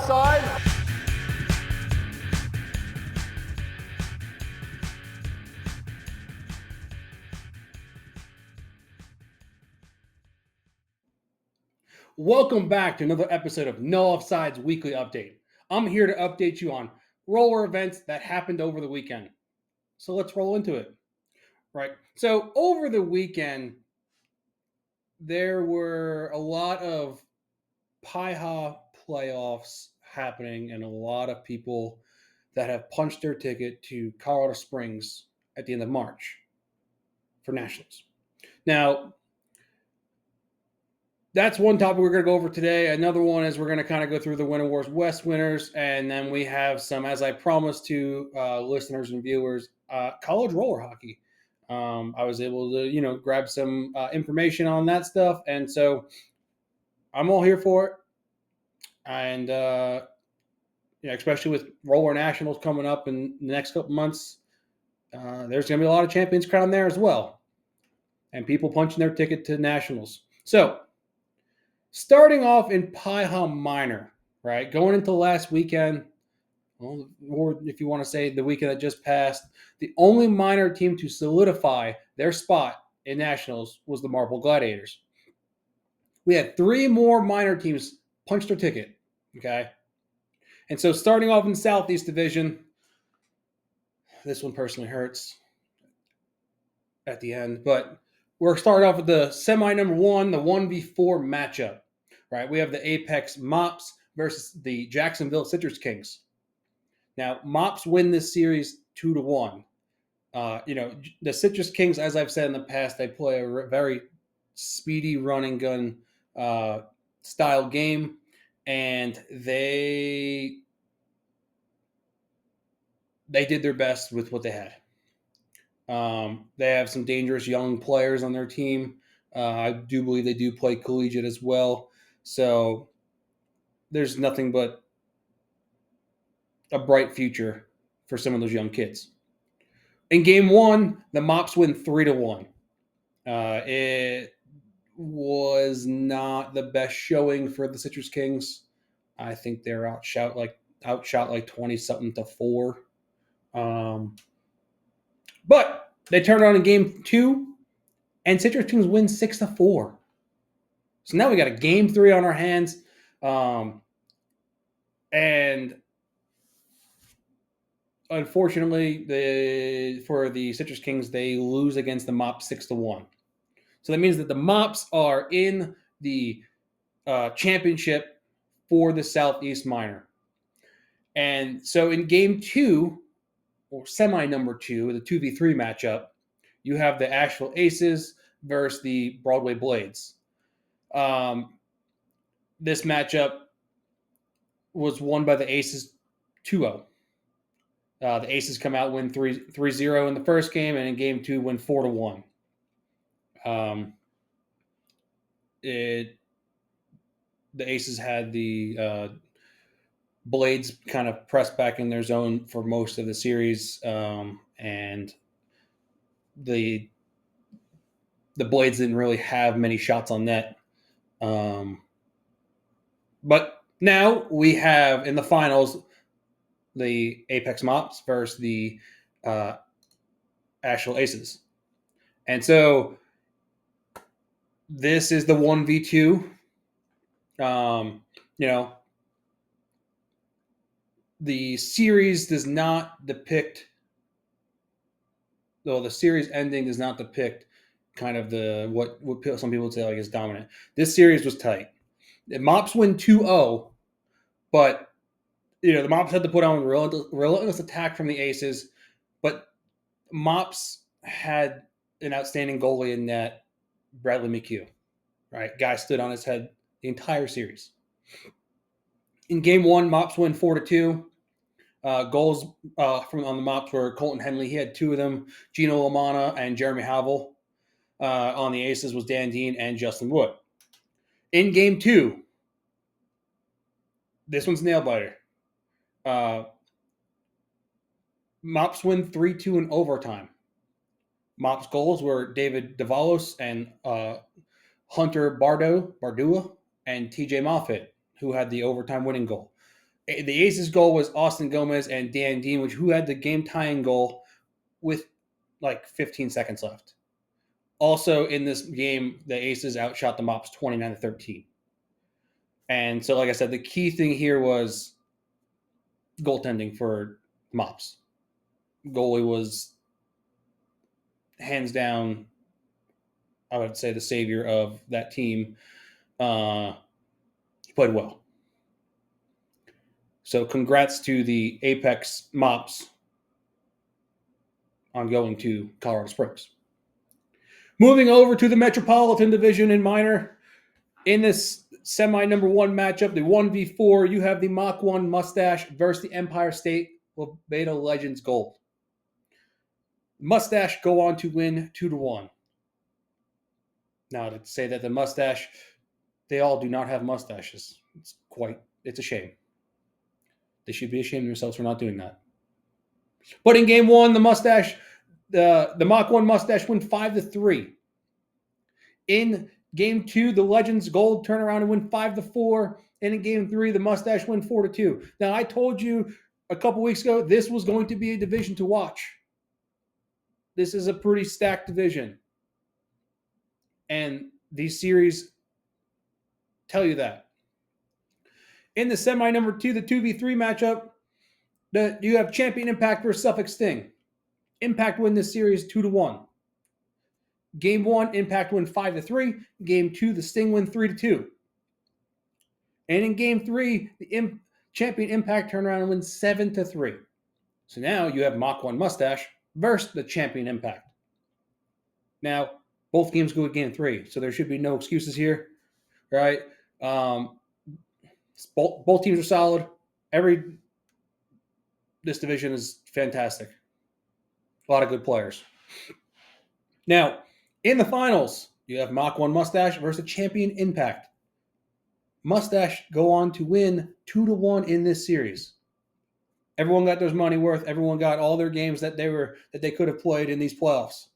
offside. Welcome back to another episode of No Offsides Weekly Update. I'm here to update you on roller events that happened over the weekend. So let's roll into it. Right. So over the weekend, there were a lot of PIHA playoffs happening and a lot of people that have punched their ticket to Colorado Springs at the end of March for nationals. Now, that's one topic we're going to go over today. Another one is we're going to kind of go through the Winter Wars West winners, and then we have some, as I promised to listeners and viewers, college roller hockey. I was able to, grab some information on that stuff, and so I'm all here for it. And especially with roller nationals coming up in the next couple months, there's going to be a lot of champions crowned there as well, and people punching their ticket to nationals. So, starting off in PIHA Minor, right? Going into last weekend, or if you want to say the weekend that just passed, the only minor team to solidify their spot in nationals was the Marble Gladiators. We had 3 more minor teams punch their ticket, okay? And so starting off in the Southeast Division, this one personally hurts at the end, but we're starting off with the semi number 1, the 1v4 matchup, right? We have the Apex Mops versus the Jacksonville Citrus Kings. Now, Mops win this series 2-1. The Citrus Kings, as I've said in the past, they play a very speedy run and gun style game, and they did their best with what they had. They have some dangerous young players on their team. I do believe they do play collegiate as well. So there's nothing but a bright future for some of those young kids. In game 1, the Mops win 3-1. It was not the best showing for the Citrus Kings. I think they're outshot like 20-something to 4. But they turned on in game 2, and Citrus Kings win 6-4. So now we got a game 3 on our hands. And unfortunately, for the Citrus Kings, they lose against the Mops 6-1. So that means that the Mops are in the championship for the Southeast Minor. And so in game 2, or semi number 2, the 2v3 matchup, you have the Asheville Aces versus the Broadway Blades. This matchup was won by the Aces 2-0. The Aces come out, win 3-0 in the first game, and in game 2, win 4-1. The Aces had the Blades kind of pressed back in their zone for most of the series, and the Blades didn't really have many shots on net. But now we have in the finals the Apex Mops versus the Asheville Aces. And so this is the 1v2. The series does not depict, though the series ending does not depict kind of what some people would say like is dominant. This series was tight. The Mops win 2-0, but the Mops had to put on relentless attack from the Aces, but Mops had an outstanding goalie in net, Bradley McHugh. Right, guy stood on his head the entire series. In game 1, Mops win 4-2. Goals from on the Mops were Colton Henley. He had 2 of them. Gino Lamana and Jeremy Havel. On the Aces was Dan Dean and Justin Wood. In game 2, this one's nail biter. Mops win 3-2 in overtime. Mops goals were David Davalos and Hunter Bardua and TJ Moffitt, who had the overtime winning goal. The Aces goal was Austin Gomez and Dan Dean, who had the game tying goal with like 15 seconds left. Also in this game, the Aces outshot the Mops 29-13. And so, like I said, the key thing here was goaltending for Mops. Goalie was hands down, I would say, the savior of that team. He played well. So congrats to the Apex Mops on going to Colorado Springs. Moving over to the Metropolitan Division in minor. In this semi number 1 matchup, the 1v4, you have the Mach 1 Mustache versus the Empire State Beta Legends Gold. Mustache go on to win 2-1. Now, to say that the Mustache, they all do not have mustaches. It's a shame. They should be ashamed of themselves for not doing that. But in game 1, the Mach 1 Mustache win 5-3. In game 2, the Legends Gold turn around and win 5-4. And in game 3, the Mustache win 4-2. Now, I told you a couple weeks ago, this was going to be a division to watch. This is a pretty stacked division. And these series tell you that. In the semi number 2, the 2v3 matchup, you have Champion Impact versus Suffolk Sting. Impact win this series 2-1. Game 1, Impact win 5-3. Game 2, the Sting win 3-2. And in game 3, the Champion Impact turn around and win 7-3. So now you have Mach 1 Mustache versus the Champion Impact. Now, both games go to game 3, so there should be no excuses here, right? Both teams are solid. This division is fantastic. A lot of good players. Now, in the finals, you have Mach 1 Mustache versus Champion Impact. Mustache go on to win 2-1 in this series. Everyone got their money worth. Everyone got all their games that they could have played in these playoffs.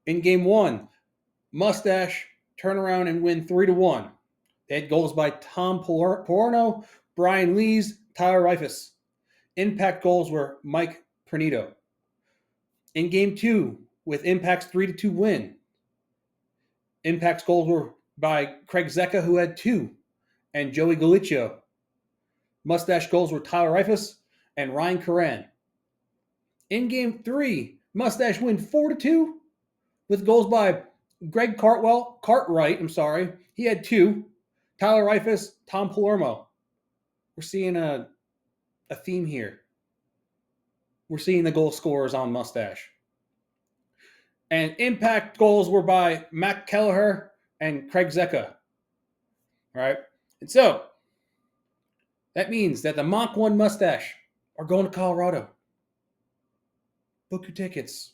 In game 1, Mustache turn around and win 3-1. They had goals by Tom Porno, Brian Lees, Tyler Reifus. Impact goals were Mike Pernito. In game 2, with Impact's 3-2 win, Impact's goals were by Craig Zecca, who had 2, and Joey Galiccio. Mustache goals were Tyler Reifus and Ryan Curran. In game 3, Mustache win 4-2 with goals by Greg Cartwright, he had 2. Tyler Reifus, Tom Palermo. We're seeing a theme here. We're seeing the goal scorers on Mustache. And Impact goals were by Matt Kelleher and Craig Zecca. All right. And so that means that the Mach 1 Mustache are going to Colorado. Book your tickets.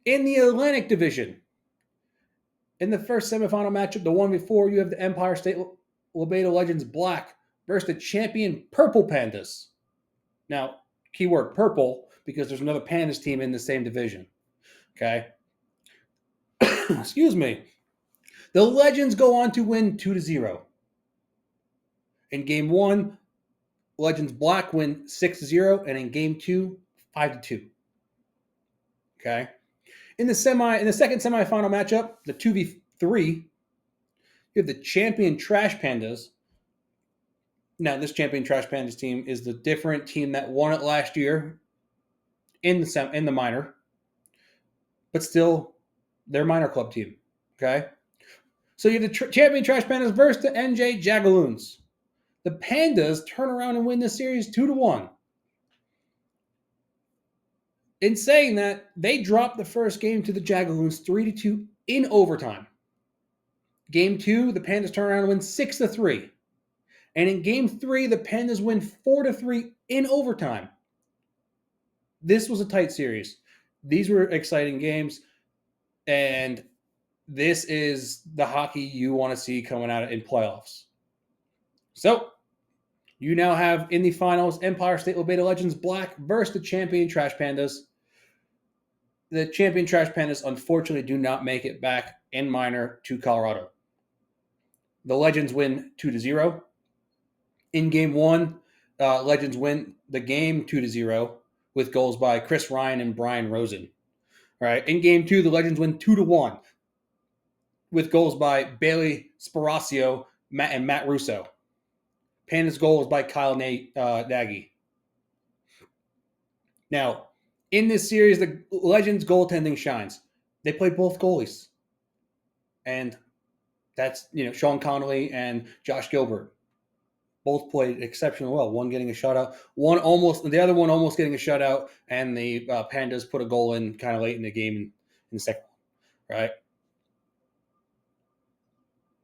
In the Atlantic Division, in the first semifinal matchup, the 1v4, you have the Empire State Beta Legends Black versus the champion Purple Pandas. Now, keyword purple, because there's another Pandas team in the same division. Okay? Excuse me. The Legends go on to win 2-0. In game 1, Legends Black win 6-0, and in game 2, 5-2. Okay? In the second semifinal matchup, the 2v3, you have the champion Trash Pandas. Now, this champion Trash Pandas team is the different team that won it last year in the minor, but still, they're minor club team. Okay? So you have the champion Trash Pandas versus the NJ Jagaloons. The Pandas turn around and win this series 2-1. In saying that, they dropped the first game to the Jagaloons 3-2 in overtime. Game 2, the Pandas turn around and win 6-3. And in game 3, the Pandas win 4-3 in overtime. This was a tight series. These were exciting games. And this is the hockey you want to see coming out in playoffs. So, you now have in the finals Empire State Beta Legends Black versus the champion Trash Pandas. The champion Trash Pandas unfortunately do not make it back in minor to Colorado. The Legends win 2-0. In game one, Legends win the game 2-0 with goals by Chris Ryan and Brian Rosen. All right. In game two, the Legends win 2-1 with goals by Bailey Sparacio and Matt Russo. Panda's goal was by Kyle Nagy. Now, in this series, the Legends goaltending shines. They played both goalies. And that's, Sean Connolly and Josh Gilbert. Both played exceptionally well. One getting a shutout, the other one almost getting a shutout, and the Pandas put a goal in kind of late in the game in the second one, right?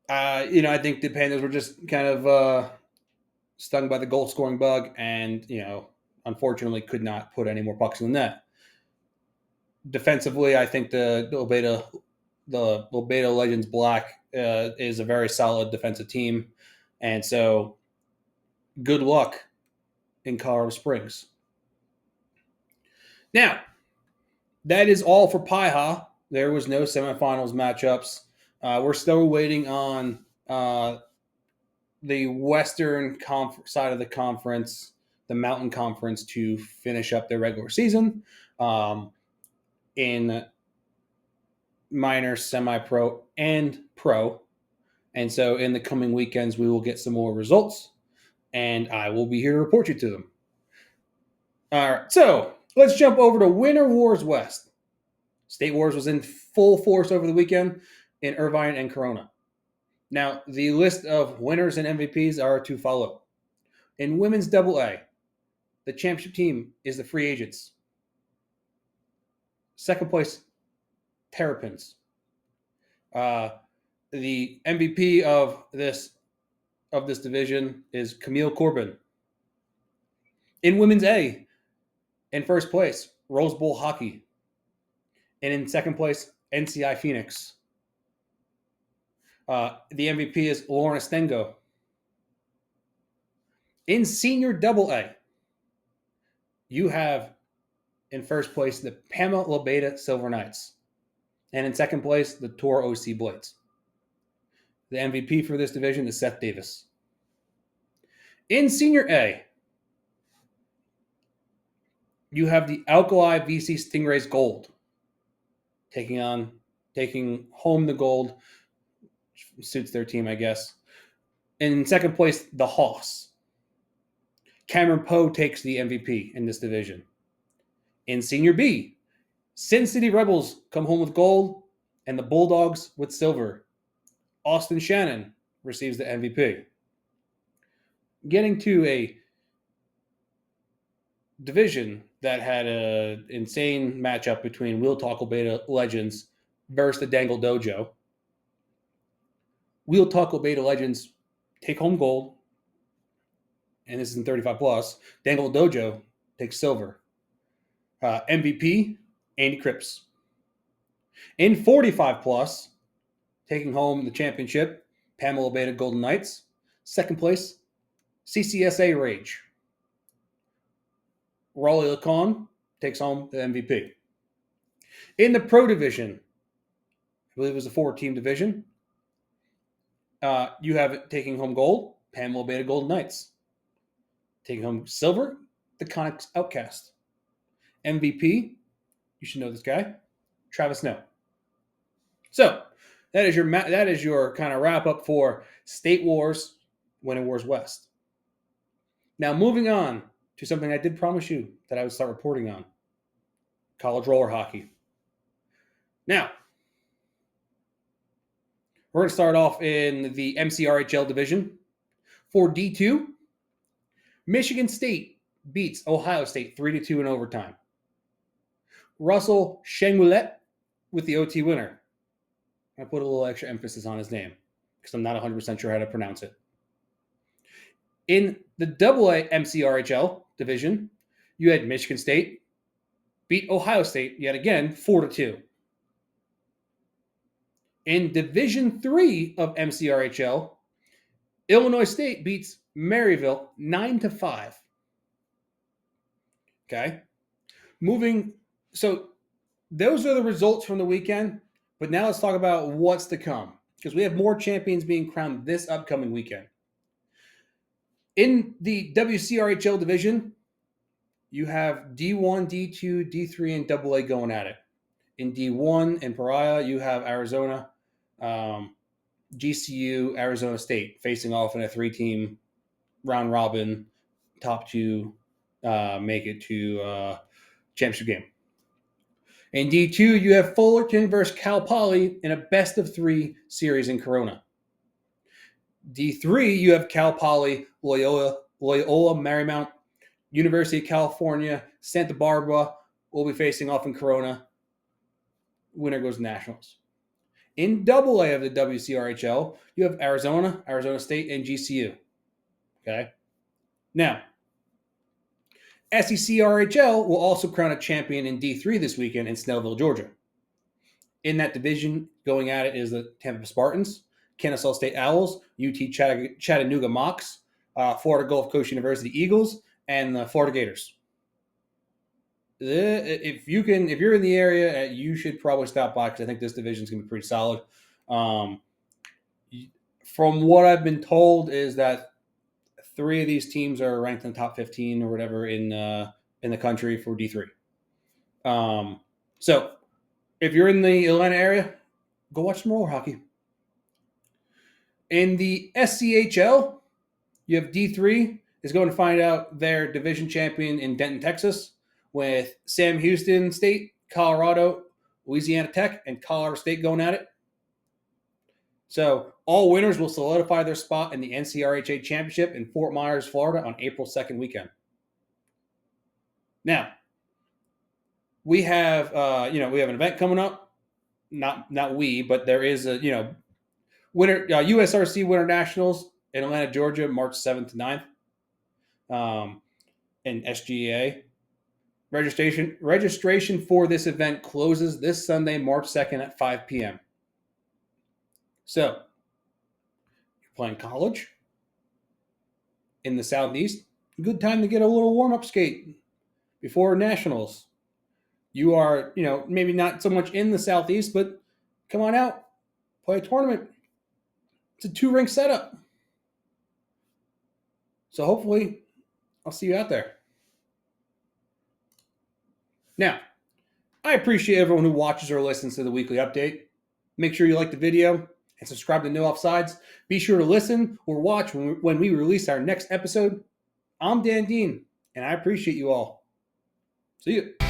I think the Pandas were just kind of stung by the goal scoring bug, and unfortunately could not put any more pucks in the net. Defensively, I think the Lobeta Legends Black is a very solid defensive team, and so good luck in Colorado Springs. Now, that is all for PIHA. There was no semifinals matchups. We're still waiting on the Western side of the conference, the Mountain Conference, to finish up their regular season in minor, semi-pro, and pro. And so in the coming weekends, we will get some more results, and I will be here to report you to them. All right, so let's jump over to Winter Wars West. State Wars was in full force over the weekend in Irvine and Corona. Now, the list of winners and MVPs are to follow. In Women's AA, the championship team is the Free Agents. Second place, Terrapins. The MVP of this division is Camille Corbin. In Women's A, in first place, Rose Bowl Hockey. And in second place, NCI Phoenix. The MVP is Lorna Stengo. In Senior AA, you have in first place the Pama Lobeta Silver Knights. And in second place, the Toro OC Blades. The MVP for this division is Seth Davis. In Senior A, you have the Alkali VC Stingrays Gold taking home the gold. Suits their team, I guess. In second place, the Hoss. Cameron Poe takes the MVP in this division. In Senior B, Sin City Rebels come home with gold, and the Bulldogs with silver. Austin Shannon receives the MVP. Getting to a division that had an insane matchup between Wheel Talk Beta Legends versus the Dangle Dojo. Wheel Talk Beta Legends take home gold, and this is in 35 plus. Dangle Dojo takes silver. MVP, Andy Cripps. In 45 plus, taking home the championship, Pamela Beta Golden Knights. Second place, CCSA Rage. Raleigh Lacan takes home the MVP. In the pro division, I believe it was a 4-team division, you have it taking home gold, Pamela Beta Golden Knights. Taking home silver, the Conics Outcast. MVP, you should know this guy, Travis Snow. So that is your kind of wrap up for State Wars, Winter Wars West. Now moving on to something I did promise you that I would start reporting on: college roller hockey. Now, we're going to start off in the NCRHA division. For D2, Michigan State beats Ohio State 3-2 in overtime. Russell Shangoulet with the OT winner. I put a little extra emphasis on his name because I'm not 100% sure how to pronounce it. In the AA MCRHL division, you had Michigan State beat Ohio State yet again 4-2. In Division 3 of MCRHL, Illinois State beats Maryville 9-5. Okay. So those are the results from the weekend, but now let's talk about what's to come, because we have more champions being crowned this upcoming weekend. In the WCRHL division, you have D1, D2, D3, and AA going at it. In D1 and PIHA, you have Arizona, GCU, Arizona State facing off in a 3-team round robin. Top 2 make it to championship game. In D2, you have Fullerton versus Cal Poly in a best-of-3 series in Corona. D3, you have Cal Poly, Loyola Marymount, University of California, Santa Barbara will be facing off in Corona. Winner goes nationals. In AA of the WCRHL, you have Arizona, Arizona State, and GCU. Okay. Now, SECRHL will also crown a champion in D3 this weekend in Snellville, Georgia. In that division, going at it is the Tampa Spartans, Kennesaw State Owls, UT Chattanooga Mocs, Florida Gulf Coast University Eagles, and the Florida Gators. If you're in the area, you should probably stop by because I think this division is going to be pretty solid. From what I've been told, is that 3 of these teams are ranked in the top 15 or whatever in the country for D3. So if you're in the Atlanta area, go watch some roller hockey. In the SCHL, you have D3 is going to find out their division champion in Denton, Texas, with Sam Houston State, Colorado, Louisiana Tech, and Colorado State going at it. So all winners will solidify their spot in the NCRHA Championship in Fort Myers, Florida on April 2nd weekend. Now, we have we have an event coming up. Not we, but there is a winter USRC Winter Nationals in Atlanta, Georgia, March 7th to 9th. In SGA. Registration for this event closes this Sunday, March 2nd at 5 p.m. So, you're playing college in the Southeast, good time to get a little warm-up skate before nationals. You are, maybe not so much in the Southeast, but come on out, play a tournament. It's a 2-rink setup. So hopefully I'll see you out there. Now, I appreciate everyone who watches or listens to the weekly update. Make sure you like the video and subscribe to No Offsides. Be sure to listen or watch when we release our next episode. I'm Dan Dean, and I appreciate you all. See you.